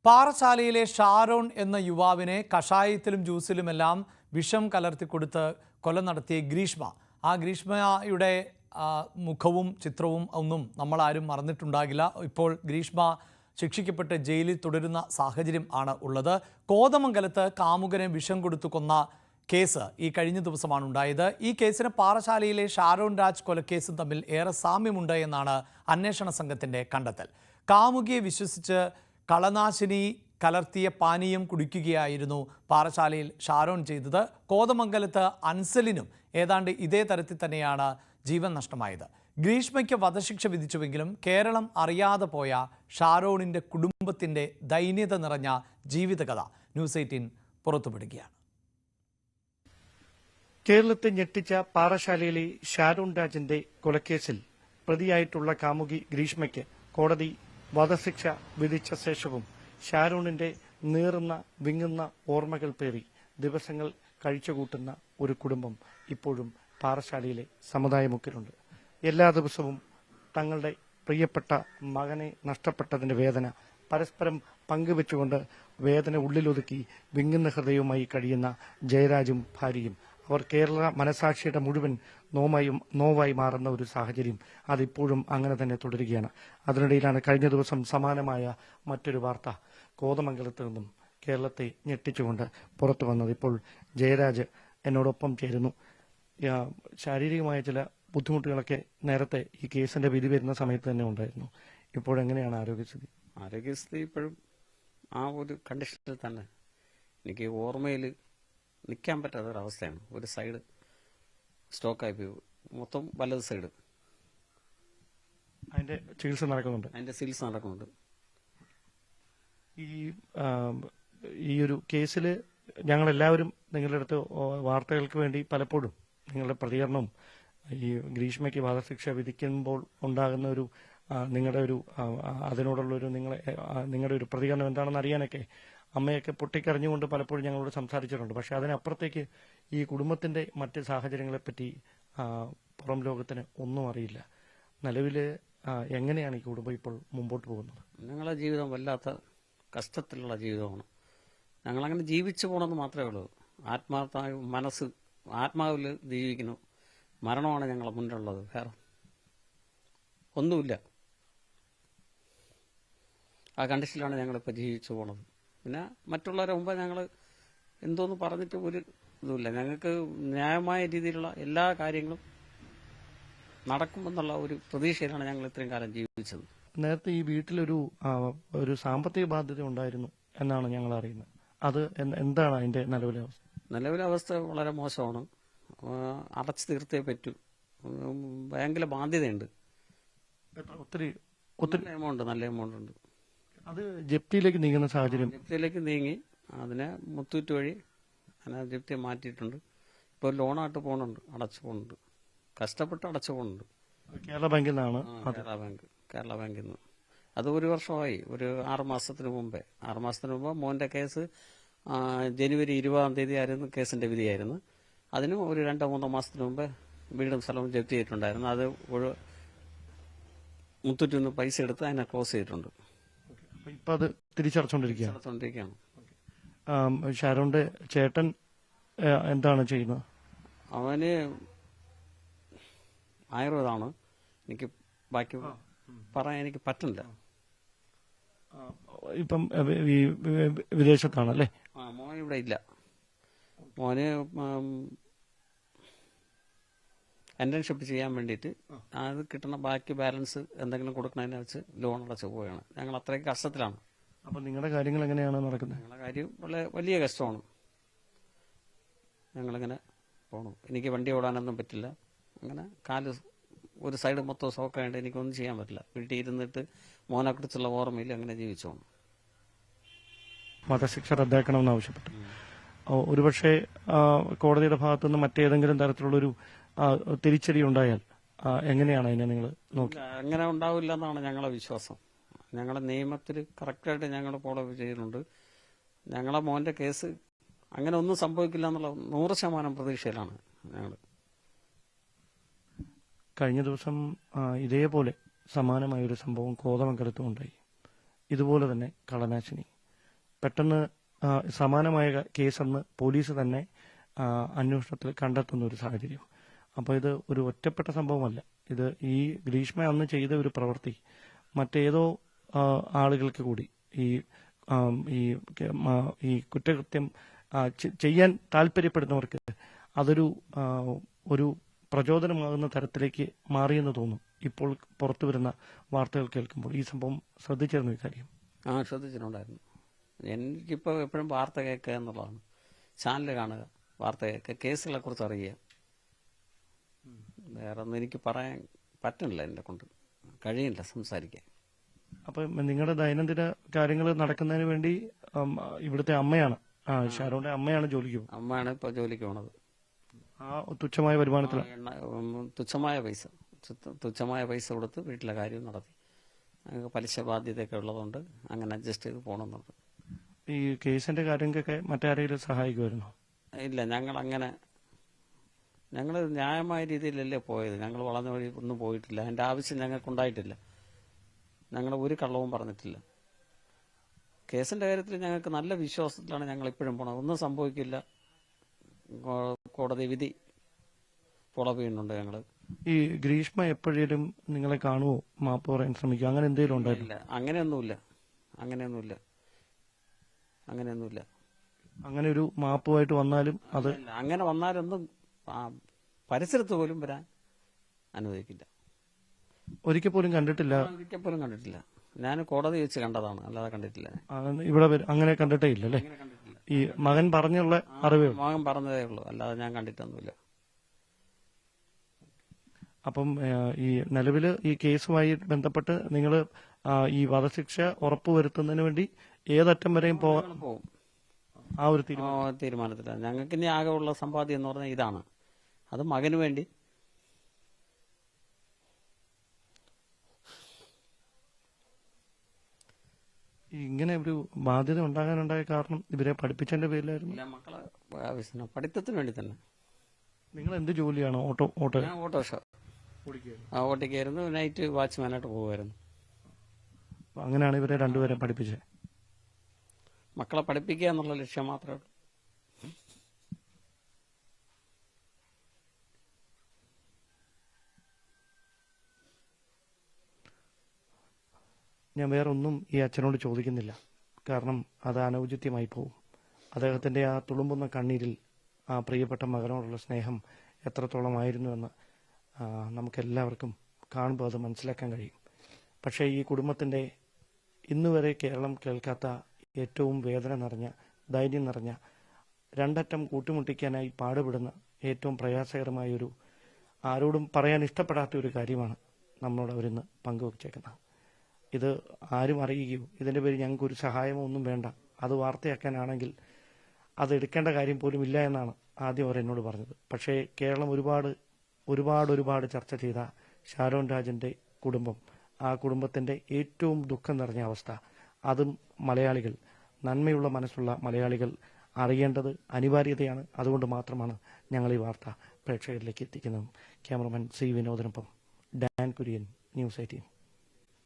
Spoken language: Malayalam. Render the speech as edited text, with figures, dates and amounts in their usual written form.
പാറശാലയിലെ ഷാരോൺ എന്ന യുവാവിനെ കഷായത്തിലും ജ്യൂസിലുമെല്ലാം വിഷം കലർത്തിക്കൊടുത്ത് കൊല നടത്തിയ ഗ്രീഷ്മ. ആ ഗ്രീഷ്മയുടെ മുഖവും ചിത്രവും ഒന്നും നമ്മളാരും മറന്നിട്ടുണ്ടാകില്ല. ഇപ്പോൾ ഗ്രീഷ്മ ശിക്ഷിക്കപ്പെട്ട് ജയിലിൽ തുടരുന്ന സാഹചര്യം ആണ് ഉള്ളത്. കോതമംഗലത്ത് കാമുകനെ വിഷം കൊടുത്തു കൊന്ന കേസ് ഈ കഴിഞ്ഞ ദിവസമാണ് ഉണ്ടായത്. ഈ കേസിന് പാറശാലയിലെ ഷാരോൺ രാജ് കൊലക്കേസും തമ്മിൽ ഏറെ സാമ്യമുണ്ട് എന്നാണ് അന്വേഷണ സംഘത്തിൻ്റെ കണ്ടെത്തൽ. കാമുകിയെ വിശ്വസിച്ച് കളനാശിനി കലർത്തിയ പാനീയം കുടിക്കുകയായിരുന്നു പാറശാലയിൽ ഷാരോൺ ചെയ്തത്. കോതമംഗലത്ത് അൻസലിനും ഏതാണ്ട് ഇതേ തരത്തിൽ തന്നെയാണ് ജീവൻ നഷ്ടമായത്. ഗ്രീഷ്മയ്ക്ക് വധശിക്ഷ വിധിച്ചുവെങ്കിലും കേരളം അറിയാതെ പോയ ഷാരോണിൻ്റെ കുടുംബത്തിൻ്റെ ദൈന്യത നിറഞ്ഞ ജീവിതകഥ ന്യൂസ് 18 പുറത്തുവിടുകയാണ്. കേരളത്തെ ഞെട്ടിച്ച പാറശാലയിലെ ഷാരോൺ രാജിന്റെ കൊലക്കേസിൽ പ്രതിയായിട്ടുള്ള കാമുകി ഗ്രീഷ്മയ്ക്ക് കോടതി വധശിക്ഷ വിധിച്ച ശേഷവും ഷാരോണിന്റെ നീറുന്ന വിങ്ങുന്ന ഓർമ്മകൾ പേറി ദിവസങ്ങൾ കഴിച്ചുകൂട്ടുന്ന ഒരു കുടുംബം ഇപ്പോഴും പാറശാലയിലെ സമുദായമുക്കിലുണ്ട്. എല്ലാ ദിവസവും തങ്ങളുടെ പ്രിയപ്പെട്ട മകനെ നഷ്ടപ്പെട്ടതിന്റെ വേദന പരസ്പരം പങ്കുവെച്ചുകൊണ്ട് വേദന ഉള്ളിലൊതുക്കി വിങ്ങുന്ന ഹൃദയവുമായി കഴിയുന്ന ജയരാജും ഭാര്യയും അവർ കേരള മനസാക്ഷിയുടെ മുഴുവൻ നോവായി മാറുന്ന ഒരു സാഹചര്യം അതിപ്പോഴും അങ്ങനെ തന്നെ തുടരുകയാണ്. അതിനിടയിലാണ് കഴിഞ്ഞ ദിവസം സമാനമായ മറ്റൊരു വാർത്ത കോതമംഗലത്ത് നിന്നും കേരളത്തെ ഞെട്ടിച്ചുകൊണ്ട് പുറത്തു വന്നത്. ഇപ്പോൾ ജയരാജ് എന്നോടൊപ്പം ചേരുന്നു. ശാരീരികമായ ചില ബുദ്ധിമുട്ടുകളൊക്കെ നേരത്തെ ഈ കേസിന്റെ വിധി വരുന്ന സമയത്ത് തന്നെ ഉണ്ടായിരുന്നു. ഇപ്പോഴെങ്ങനെയാണ് ആരോഗ്യസ്ഥിതി? ആരോഗ്യസ്ഥിതി ഇപ്പോഴും ആ ഒരു കണ്ടീഷനിൽ തന്നെ. എനിക്ക് ഓർമ്മയിൽ നിൽക്കാൻ പറ്റാത്തൊരവസ്ഥയാണ്. ഒരു സൈഡ് സ്റ്റോക്കായി പോയി, മൊത്തം വലത് സൈഡ്. അതിന്റെ ചികിത്സ നടക്കുന്നുണ്ട്. ഈ ഒരു കേസിൽ ഞങ്ങളെല്ലാവരും നിങ്ങളുടെ അടുത്ത് വാർത്തകൾക്ക് വേണ്ടി പലപ്പോഴും നിങ്ങളുടെ പ്രതികരണവും ഈ ഗ്രീഷ്മയ്ക്ക് വധശിക്ഷ വിധിക്കുമ്പോൾ ഉണ്ടാകുന്ന ഒരു നിങ്ങളുടെ ഒരു അതിനോടുള്ള ഒരു നിങ്ങളുടെ ഒരു പ്രതികരണം എന്താണെന്ന് അറിയാനൊക്കെ അമ്മയൊക്കെ പൊട്ടിക്കറിഞ്ഞുകൊണ്ട് പലപ്പോഴും ഞങ്ങളോട് സംസാരിച്ചിട്ടുണ്ട്. പക്ഷെ അതിനപ്പുറത്തേക്ക് ഈ കുടുംബത്തിന്റെ മറ്റ് സാഹചര്യങ്ങളെപ്പറ്റി പുറം ലോകത്തിന് ഒന്നും അറിയില്ല. നിലവിൽ എങ്ങനെയാണ് ഈ കുടുംബം ഇപ്പോൾ മുമ്പോട്ട് പോകുന്നത്? ഞങ്ങളുടെ ജീവിതം വല്ലാത്ത കഷ്ടത്തിലുള്ള ജീവിതമാണ്. ഞങ്ങളങ്ങനെ ജീവിച്ചു പോകണമെന്ന് മാത്രമേ ഉള്ളൂ. ആത്മാർത്ഥമായ മനസ്സ് ആത്മാവിൽ ജീവിക്കുന്നു. മരണമാണ് ഞങ്ങളെ മുന്നിലുള്ളത്, വേറെ ഒന്നുമില്ല. ആ കണ്ടീഷനിലാണ് ഞങ്ങളിപ്പോൾ ജീവിച്ചു പോണത്. പിന്നെ മറ്റുള്ളവരെ മുമ്പ് ഞങ്ങൾ എന്തോന്ന് പറഞ്ഞിട്ട് ഒരു ഇതുമില്ല. ഞങ്ങൾക്ക് ന്യായമായ രീതിയിലുള്ള എല്ലാ കാര്യങ്ങളും നടക്കുമെന്നുള്ള ഒരു പ്രതീക്ഷയിലാണ് ഞങ്ങൾ ഇത്രയും കാലം ജീവിച്ചത്. നേരത്തെ ഈ വീട്ടിലൊരു സാമ്പത്തിക ബാധ്യത ഉണ്ടായിരുന്നു എന്നാണ് ഞങ്ങൾ അറിയുന്നത്. അത് എന്താണ് അതിന്റെ നിലവിലെ അവസ്ഥ? നിലവിലെ അവസ്ഥ വളരെ മോശമാണ്. അടച്ചു തീർത്തേ പറ്റൂ. ഭയങ്കര ബാധ്യതയുണ്ട്. ഒത്തിരി എമൗണ്ട്, നല്ല എമൗണ്ട് ഉണ്ട്. അത് ജപ്തിയിലേക്ക് നീങ്ങുന്ന സാഹചര്യം? ജപ്തിയിലേക്ക് നീങ്ങി അതിനെ മുത്തൂറ്റ് വഴി അതിനെ ജപ്തി മാറ്റിയിട്ടുണ്ട്. ഇപ്പോൾ ലോണായിട്ട് പോകുന്നുണ്ട്, അടച്ചു പോകുന്നുണ്ട്, കഷ്ടപ്പെട്ട് അടച്ചു പോകുന്നുണ്ട്. കേരള ബാങ്കിൽ നിന്നാണ്? കേരള ബാങ്കിൽ നിന്ന്. അത് ഒരു വർഷമായി. ഒരു 6 മാസത്തിന് മുമ്പ് മോന്റെ കേസ് ജനുവരി 20-ാം തീയതി ആയിരുന്നു കേസിന്റെ വിധിയായിരുന്നു. അതിനും ഒരു 2-3 മാസത്തിന് മുമ്പ് വീടും സ്ഥലവും ജപ്തി ചെയ്തിട്ടുണ്ടായിരുന്നു. അത് മുത്തൂറ്റിൽ നിന്ന് പൈസ എടുത്ത് അതിനെ ക്ലോസ് ചെയ്തിട്ടുണ്ട്. ഇപ്പൊ അത് തിരിച്ചടച്ചോണ്ടിരിക്കുകയാണ്. ഷാരോന്റെ ചേട്ടൻ എന്താണ് ചെയ്യുന്നത്? അവന് ആയുർവേദമാണ്. എനിക്ക് ബാക്കി പറയാൻ എനിക്ക് പറ്റില്ല. ഇപ്പം വിദേശത്താണല്ലേ? മോൻ ഇവിടെ ഇല്ല. മോന് ഇന്റേൺഷിപ്പ് ചെയ്യാൻ വേണ്ടിയിട്ട് അത് കിട്ടുന്ന ബാക്കി ബാലൻസ് എന്തെങ്കിലും കൊടുക്കണതിനെ വെച്ച് ലോൺ അടച്ചു പോവുകയാണ്. ഞങ്ങൾ അത്രയും കഷ്ടത്തിലാണ്. അപ്പൊ നിങ്ങളുടെ കാര്യങ്ങൾ എങ്ങനെയാണ് നടക്കുന്നത്? ഞങ്ങളുടെ കാര്യം വലിയ കഷ്ടമാണ്. ഞങ്ങളിങ്ങനെ പോകണം. എനിക്ക് വണ്ടി ഓടാനൊന്നും പറ്റില്ല. അങ്ങനെ കാല് ഒരു സൈഡ് മൊത്തം സോക്കായിട്ട് എനിക്കൊന്നും ചെയ്യാൻ പറ്റില്ല. വീട്ടിൽ ഇരുന്നിട്ട് മോനെ കുറിച്ചുള്ള ഓർമ്മയിൽ അങ്ങനെ ജീവിച്ചോണം. വധശിക്ഷ റദ്ദാക്കണമെന്ന് ആവശ്യപ്പെട്ടു. ഒരുപക്ഷെ കോടതിയുടെ ഭാഗത്തുനിന്ന് മറ്റേതെങ്കിലും തരത്തിലുള്ളൊരു തിരിച്ചടി ഉണ്ടായാൽ എങ്ങനെയാണ് അതിനെ നിങ്ങൾ നോക്കി? അങ്ങനെ ഉണ്ടാവില്ല എന്നാണ് ഞങ്ങളെ വിശ്വാസം. ഞങ്ങളെ നിയമത്തിൽ കറക്റ്റായിട്ട് ഞങ്ങൾ ഫോളോ ചെയ്യുന്നുണ്ട്. ഞങ്ങളെ മോന്റെ കേസ് അങ്ങനെ ഒന്നും സംഭവിക്കില്ല എന്നുള്ള 100% പ്രതീക്ഷയിലാണ് ഞങ്ങൾ. കഴിഞ്ഞ ദിവസം ഇതേപോലെ സമാനമായൊരു സംഭവം കോതമംഗലത്തും ഉണ്ടായി. ഇതുപോലെ തന്നെ കളനാശിനി പെട്ടെന്ന് സമാനമായ കേസെന്ന് പോലീസ് തന്നെ അന്വേഷണത്തിൽ കണ്ടെത്തുന്ന ഒരു സാഹചര്യം. അപ്പോൾ ഇത് ഒരു ഒറ്റപ്പെട്ട സംഭവമല്ല. ഇത് ഈ ഗ്രീഷ്മ അന്ന് ചെയ്ത ഒരു പ്രവൃത്തി മറ്റേതോ ആളുകൾക്ക് കൂടി ഈ കുറ്റകൃത്യം ചെയ്യാൻ താല്പര്യപ്പെടുന്നവർക്ക് അതൊരു ഒരു പ്രചോദനമാകുന്ന തരത്തിലേക്ക് മാറിയെന്ന് തോന്നും ഇപ്പോൾ പുറത്തു വരുന്ന വാർത്തകൾ കേൾക്കുമ്പോൾ. ഈ സംഭവം ശ്രദ്ധിച്ചിരുന്നു ഇക്കാര്യം? ശ്രദ്ധിച്ചിട്ടുണ്ടായിരുന്നു. എനിക്കിപ്പോൾ എപ്പോഴും വാർത്ത കേൾക്കുക എന്നുള്ളതാണ്. ചാനൽ കാണുക, വാർത്ത കേൾക്കുക, കേസുകളെ കുറിച്ച് അറിയുക. വേറെ ഒന്നും എനിക്ക് പറയാൻ പറ്റുന്നില്ല, എന്നെ കൊണ്ട് കഴിയില്ല സംസാരിക്കാൻ. അപ്പം നിങ്ങളുടെ ദൈനംദിന കാര്യങ്ങൾ നടക്കുന്നതിന് വേണ്ടി ഇവിടുത്തെ അമ്മയാണ്, ഷാരോന്റെ അമ്മയാണ് ജോലിക്ക് പോകുന്നത്? അമ്മയാണ് ഇപ്പോൾ ജോലിക്ക് പോണത്. ആ തുച്ഛമായ വരുമാനത്തിൽ തുച്ഛമായ പൈസ കൊടുത്ത് വീട്ടിലെ കാര്യം നടത്തി. ഞങ്ങൾക്ക് പലിശ ബാധ്യതയൊക്കെ ഉള്ളതുകൊണ്ട് അങ്ങനെ അഡ്ജസ്റ്റ് ചെയ്ത് പോകണമെന്നുണ്ട്. ഈ കേസിന്റെ കാര്യങ്ങൾക്കൊക്കെ മറ്റാരെങ്കിലും സഹായിക്കുമായിരുന്നോ? ഇല്ല, ഞങ്ങൾ ന്യായമായ രീതിയിലല്ലേ പോയത്. ഞങ്ങൾ വളർന്ന വഴി ഒന്നും പോയിട്ടില്ല. അതിൻ്റെ ആവശ്യം ഞങ്ങൾക്കുണ്ടായിട്ടില്ല. ഞങ്ങൾ ഒരു കള്ളവും പറഞ്ഞിട്ടില്ല. കേസിന്റെ കാര്യത്തിൽ ഞങ്ങൾക്ക് നല്ല വിശ്വാസത്തിലാണ് ഞങ്ങൾ ഇപ്പോഴും പോണത്. ഒന്നും സംഭവിക്കില്ല. കോടതി വിധി പുള വീണുണ്ട് ഞങ്ങൾ. ഈ ഗ്രീഷ്മ എപ്പോഴേലും നിങ്ങളെ കാണുമോ, മാപ്പ് പറയാൻ ശ്രമിക്കുക, അങ്ങനെ എന്തെങ്കിലും ഉണ്ടായില്ല? അങ്ങനെയൊന്നുമില്ല. അങ്ങനെ ഒരു മാപ്പുമായിട്ട് വന്നാലും അത് അങ്ങനെ വന്നാലൊന്നും പരിസരത്ത് പോലും വരാൻ അനുവദിക്കില്ല. ഒരിക്കൽ പോലും കണ്ടിട്ടില്ല? ഒരിക്കൽ പോലും കണ്ടിട്ടില്ല. ഞാൻ കോടതി വെച്ച് കണ്ടതാണ്, അല്ലാതെ കണ്ടിട്ടില്ല. ഇവിടെ അങ്ങനെ കണ്ടിട്ടേ ഇല്ല അല്ലേ? ഈ മകൻ പറഞ്ഞുള്ള അറിവേ? മകൻ പറഞ്ഞതേ ഉള്ളൂ, അല്ലാതെ ഞാൻ കണ്ടിട്ടൊന്നുമില്ല. അപ്പം ഈ നിലവില് ഈ കേസുമായി ബന്ധപ്പെട്ട് നിങ്ങൾ ഈ വധശിക്ഷ ഉറപ്പുവരുത്തുന്നതിന് വേണ്ടി ഏതറ്റം വരെയും പോകും? ആ ഒരു തീരുമാനത്തിലാണ്. ഞങ്ങൾക്ക് ഇനി ആകെ ഉള്ള സമ്പാദ്യം എന്ന് പറഞ്ഞാൽ ഇതാണ്. അത് മകന് വേണ്ടി. ഇങ്ങനെ ഒരു ബാധ്യത ഉണ്ടാകാനുണ്ടായ കാരണം ഇവരെ പഠിപ്പിച്ചതിന്റെ പേരിലായിരുന്നു? മക്കളെ ആവശ്യത്തിന് പഠിത്തത്തിന് വേണ്ടി തന്നെ. നിങ്ങൾ എന്ത് ജോലിയാണ്? ഓട്ടോറിക്ഷ ഓട്ടിക്കായിരുന്നു. നൈറ്റ് വാച്ച്മാനായിട്ട് പോകുമായിരുന്നു. അങ്ങനെയാണ് ഇവരെ രണ്ടുപേരെ പഠിപ്പിച്ചത്? മക്കളെ പഠിപ്പിക്കുക എന്നുള്ള ലക്ഷ്യം മാത്രമേ ഉള്ളൂ. ഞാൻ വേറെ ഒന്നും ഈ അച്ഛനോട് ചോദിക്കുന്നില്ല, കാരണം അത് അനൗചിത്യമായി പോകും. അദ്ദേഹത്തിന്റെ ആ തുളുമ്പുന്ന കണ്ണീരിൽ ആ പ്രിയപ്പെട്ട മകനോടുള്ള സ്നേഹം എത്രത്തോളമായിരുന്നുവെന്ന് നമുക്കെല്ലാവർക്കും കാണുമ്പോൾ അത് മനസ്സിലാക്കാൻ കഴിയും. പക്ഷേ ഈ കുടുംബത്തിന്റെ ഇന്നുവരെ കേരളം കേൾക്കാത്ത ഏറ്റവും വേദന നിറഞ്ഞ, ധൈര്യം നിറഞ്ഞ, രണ്ടറ്റം കൂട്ടിമുട്ടിക്കാനായി പാടുപെടുന്ന ഏറ്റവും പ്രയാസകരമായൊരു, ആരോടും പറയാൻ ഇഷ്ടപ്പെടാത്ത ഒരു കാര്യമാണ് നമ്മളോട് അവരിന്ന് പങ്കുവച്ചേക്കുന്നത്. ഇത് ആരും അറിയുകയോ ഇതിൻ്റെ പേര് ഞങ്ങൾക്കൊരു സഹായമോ ഒന്നും വേണ്ട, അത് വാർത്തയാക്കാനാണെങ്കിൽ അത് എടുക്കേണ്ട കാര്യം പോലും ഇല്ല എന്നാണ് ആദ്യം അവർ എന്നോട് പറഞ്ഞത്. പക്ഷേ കേരളം ഒരുപാട് ചർച്ച ചെയ്ത ഷാരോൺ രാജിൻ്റെ കുടുംബം, ആ കുടുംബത്തിൻ്റെ ഏറ്റവും ദുഃഖം നിറഞ്ഞ അവസ്ഥ, അതും മലയാളികൾ, നന്മയുള്ള മനസ്സുള്ള മലയാളികൾ അറിയേണ്ടത് അനിവാര്യതയാണ്. അതുകൊണ്ട് മാത്രമാണ് ഞങ്ങൾ ഈ വാർത്ത പ്രേക്ഷകരിലേക്ക് എത്തിക്കുന്നത്. ക്യാമറമാൻ സി വിനോദിനൊപ്പം ഡാൻ കുര്യൻ, ന്യൂസ് 18.